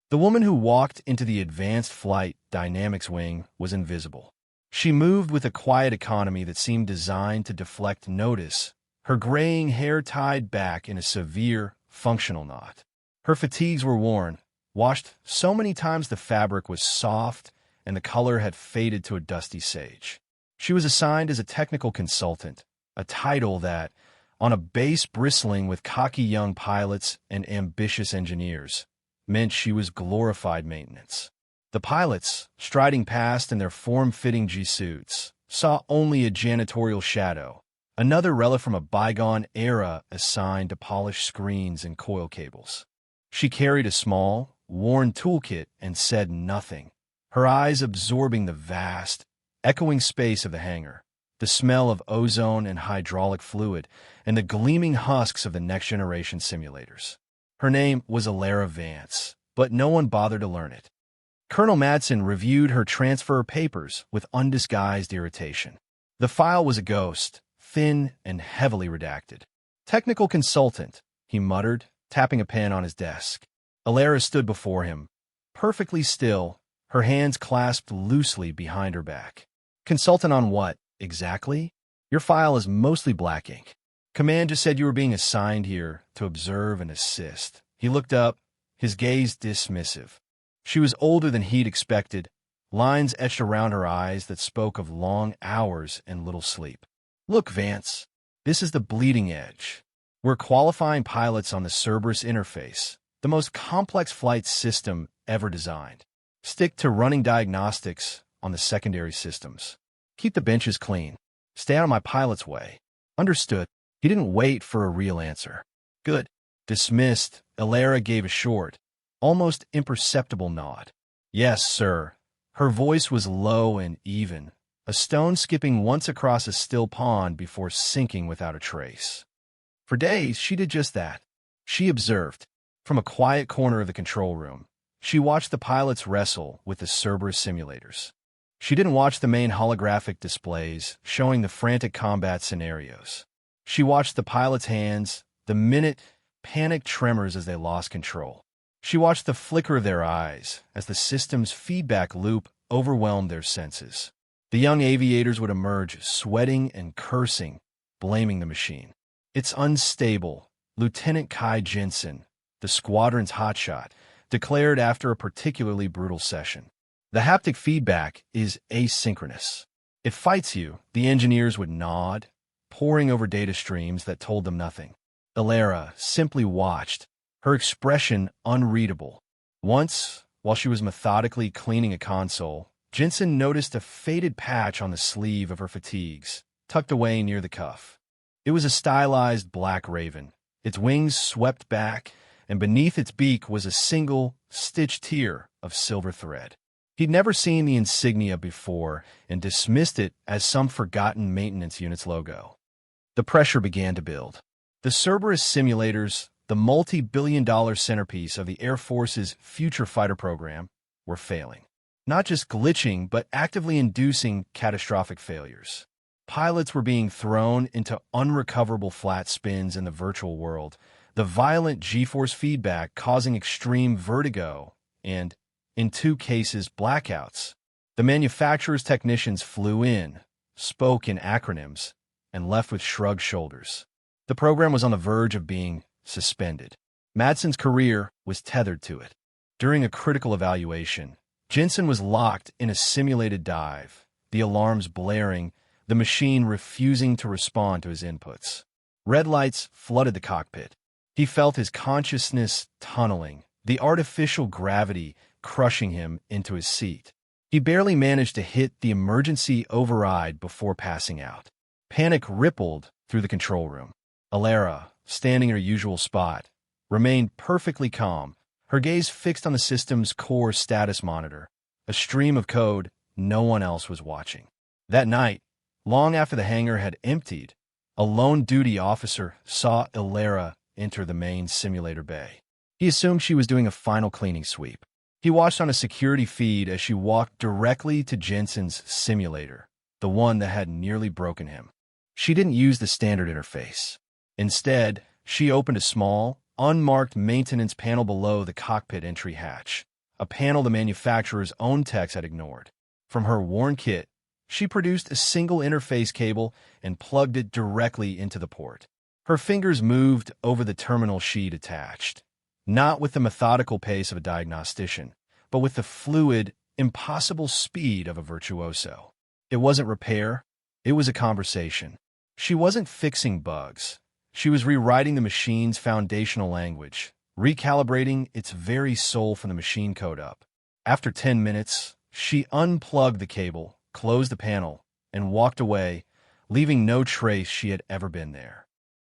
The woman who walked into the Advanced Flight Dynamics Wing was invisible. She moved with a quiet economy that seemed designed to deflect notice, her graying hair tied back in a severe, functional knot. Her fatigues were worn, washed so many times the fabric was soft and the color had faded to a dusty sage. She was assigned as a technical consultant, a title that, on a base bristling with cocky young pilots and ambitious engineers, meant she was glorified maintenance. The pilots, striding past in their form-fitting G-suits, saw only a janitorial shadow, another relic from a bygone era assigned to polish screens and coil cables. She carried a small, worn toolkit and said nothing, her eyes absorbing the vast, echoing space of the hangar, the smell of ozone and hydraulic fluid, and the gleaming husks of the next-generation simulators. Her name was Alara Vance, but no one bothered to learn it. Colonel Madsen reviewed her transfer papers with undisguised irritation. The file was a ghost, thin and heavily redacted. "Technical consultant," he muttered, tapping a pen on his desk. Alara stood before him, perfectly still, her hands clasped loosely behind her back. "Consultant on what, exactly? Your file is mostly black ink. Command just said you were being assigned here to observe and assist." He looked up, his gaze dismissive. She was older than he'd expected, lines etched around her eyes that spoke of long hours and little sleep. "Look, Vance, this is the bleeding edge. We're qualifying pilots on the Cerberus interface, the most complex flight system ever designed. Stick to running diagnostics on the secondary systems. Keep the benches clean. Stay out of my pilot's way." "Understood." He didn't wait for a real answer. "Good." Dismissed, Alara gave a short, almost imperceptible nod. "Yes, sir." Her voice was low and even, a stone skipping once across a still pond before sinking without a trace. For days, she did just that. She observed. From a quiet corner of the control room, she watched the pilots wrestle with the Cerberus simulators. She didn't watch the main holographic displays showing the frantic combat scenarios. She watched the pilots' hands, the minute, panicked tremors as they lost control. She watched the flicker of their eyes as the system's feedback loop overwhelmed their senses. The young aviators would emerge sweating and cursing, blaming the machine. "It's unstable," Lieutenant Kai Jensen, the squadron's hotshot, declared after a particularly brutal session. "The haptic feedback is asynchronous. It fights you," the engineers would nod, poring over data streams that told them nothing. Alara simply watched, her expression unreadable. Once, while she was methodically cleaning a console, Jensen noticed a faded patch on the sleeve of her fatigues, tucked away near the cuff. It was a stylized black raven, its wings swept back, and beneath its beak was a single, stitched tier of silver thread. He'd never seen the insignia before and dismissed it as some forgotten maintenance unit's logo. The pressure began to build. The Cerberus simulators, the multi-billion-dollar centerpiece of the Air Force's future fighter program, were failing. Not just glitching, but actively inducing catastrophic failures. Pilots were being thrown into unrecoverable flat spins in the virtual world, the violent G-force feedback causing extreme vertigo and, in 2 cases, blackouts. The manufacturer's technicians flew in, spoke in acronyms, and left with shrugged shoulders. The program was on the verge of being suspended. Madsen's career was tethered to it. During a critical evaluation, Jensen was locked in a simulated dive, the alarms blaring, the machine refusing to respond to his inputs. Red lights flooded the cockpit. He felt his consciousness tunneling, the artificial gravity crushing him into his seat. He barely managed to hit the emergency override before passing out. Panic rippled through the control room. Alara, standing in her usual spot, remained perfectly calm, her gaze fixed on the system's core status monitor, a stream of code no one else was watching. That night, long after the hangar had emptied, a lone duty officer saw Alara enter the main simulator bay. He assumed she was doing a final cleaning sweep. He watched on a security feed as she walked directly to Jensen's simulator, the one that had nearly broken him. She didn't use the standard interface. Instead, she opened a small, unmarked maintenance panel below the cockpit entry hatch. a panel the manufacturer's own techs had ignored. From her worn kit, she produced a single interface cable and plugged it directly into the port. Her fingers moved over the terminal sheet attached, not with the methodical pace of a diagnostician, but with the fluid, impossible speed of a virtuoso. It wasn't repair, it was a conversation. She wasn't fixing bugs. She was rewriting the machine's foundational language, recalibrating its very soul from the machine code up. After 10 minutes, she unplugged the cable, closed the panel, and walked away, leaving no trace she had ever been there.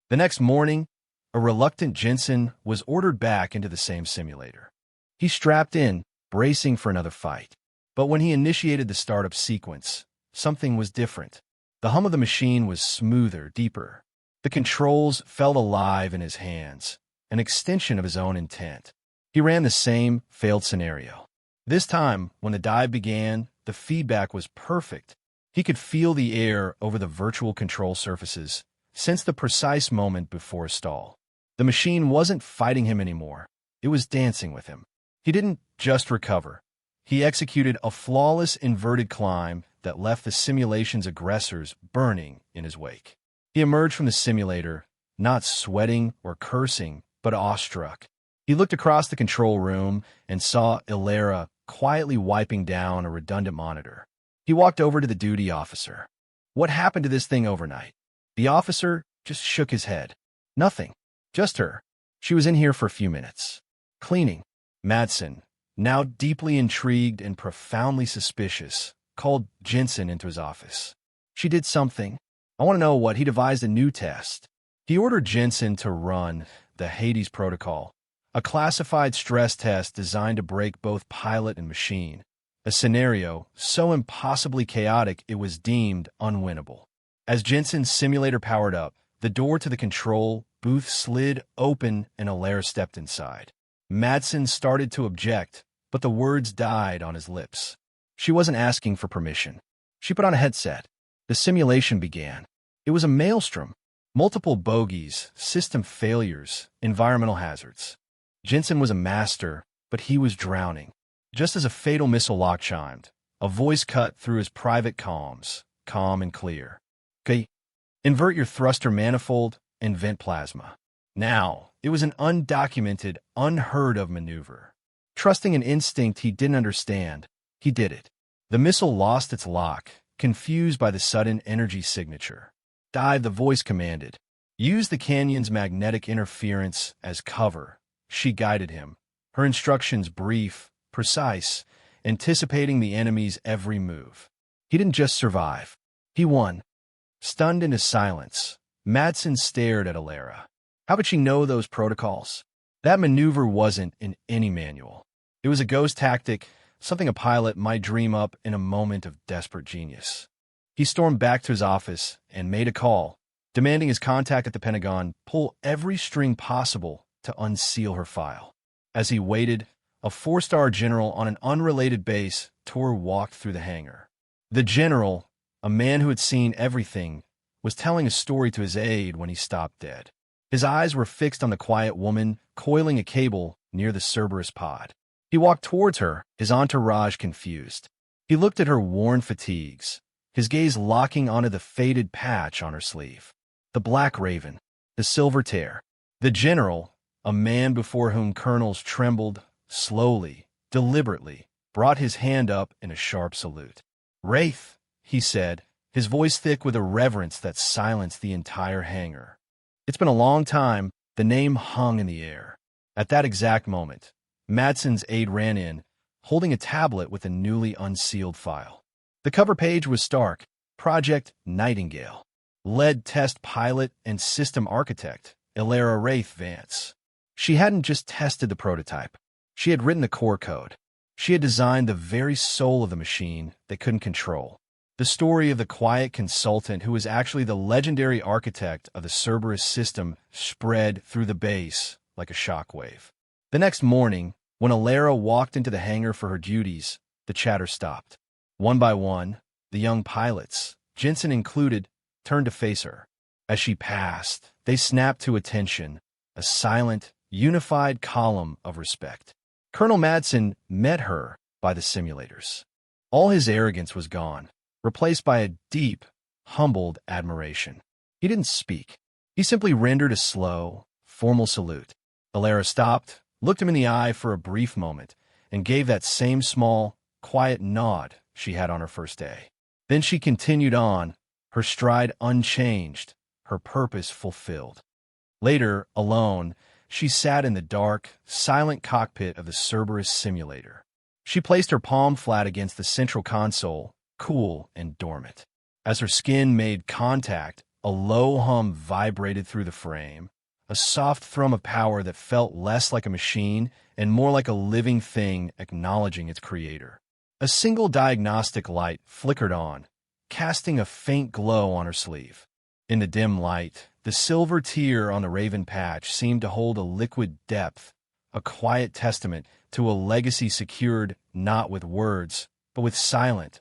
The next morning, a reluctant Jensen was ordered back into the same simulator. He strapped in, bracing for another fight. But when he initiated the startup sequence, something was different. The hum of the machine was smoother, deeper. The controls felt alive in his hands, an extension of his own intent. He ran the same failed scenario. This time, when the dive began, the feedback was perfect. He could feel the air over the virtual control surfaces, sense the precise moment before a stall. The machine wasn't fighting him anymore. It was dancing with him. He didn't just recover. He executed a flawless inverted climb that left the simulation's aggressors burning in his wake. He emerged from the simulator, not sweating or cursing, but awestruck. He looked across the control room and saw Ilera quietly wiping down a redundant monitor. He walked over to the duty officer. "What happened to this thing overnight?" The officer just shook his head. "Nothing. Just her. She was in here for a few minutes. Cleaning." Madsen, now deeply intrigued and profoundly suspicious, called Jensen into his office. "She did something. I want to know what." He devised a new test. He ordered Jensen to run the Hades protocol, a classified stress test designed to break both pilot and machine, a scenario so impossibly chaotic it was deemed unwinnable. As Jensen's simulator powered up, the door to the control booth slid open and Ilera stepped inside. Madsen started to object, but the words died on his lips. She wasn't asking for permission. She put on a headset. The simulation began. It was a maelstrom. Multiple bogeys, system failures, environmental hazards. Jensen was a master, but he was drowning. Just as a fatal missile lock chimed, a voice cut through his private comms, calm and clear. "Okay, invert your thruster manifold and vent plasma." Now, it was an undocumented, unheard-of maneuver. Trusting an instinct he didn't understand, he did it. The missile lost its lock, confused by the sudden energy signature. "Dive," the voice commanded. "Use the canyon's magnetic interference as cover." She guided him, her instructions brief, precise, anticipating the enemy's every move. He didn't just survive. He won. Stunned into silence, Madsen stared at Ilera. How would she know those protocols? That maneuver wasn't in any manual. It was a ghost tactic, something a pilot might dream up in a moment of desperate genius. He stormed back to his office and made a call, demanding his contact at the Pentagon pull every string possible to unseal her file. As he waited, a 4-star general on an unrelated base walked through the hangar. The general, a man who had seen everything, was telling a story to his aide when he stopped dead. His eyes were fixed on the quiet woman coiling a cable near the Cerberus pod. He walked towards her, his entourage confused. He looked at her worn fatigues, his gaze locking onto the faded patch on her sleeve. The black raven, the silver tear. The general, a man before whom colonels trembled, slowly, deliberately, brought his hand up in a sharp salute. "Wraith," he said, his voice thick with a reverence that silenced the entire hangar. "It's been a long time." The name hung in the air. At that exact moment, Madsen's aide ran in, holding a tablet with a newly unsealed file. The cover page was stark. Project Nightingale. Lead test pilot and system architect, Ilera Wraith Vance. She hadn't just tested the prototype. She had written the core code. She had designed the very soul of the machine they couldn't control. The story of the quiet consultant who was actually the legendary architect of the Cerberus system spread through the base like a shockwave. The next morning, when Ilera walked into the hangar for her duties, the chatter stopped. One by one, the young pilots, Jensen included, turned to face her. As she passed, they snapped to attention, a silent, unified column of respect. Colonel Madsen met her by the simulators. All his arrogance was gone, replaced by a deep, humbled admiration. He didn't speak. He simply rendered a slow, formal salute. Alara stopped, looked him in the eye for a brief moment, and gave that same small, quiet nod she had on her first day. Then she continued on, her stride unchanged, her purpose fulfilled. Later, alone, she sat in the dark, silent cockpit of the Cerberus simulator. She placed her palm flat against the central console, cool and dormant. As her skin made contact, a low hum vibrated through the frame, a soft thrum of power that felt less like a machine and more like a living thing acknowledging its creator. A single diagnostic light flickered on, casting a faint glow on her sleeve. In the dim light, the silver tear on the raven patch seemed to hold a liquid depth, a quiet testament to a legacy secured not with words, but with silent,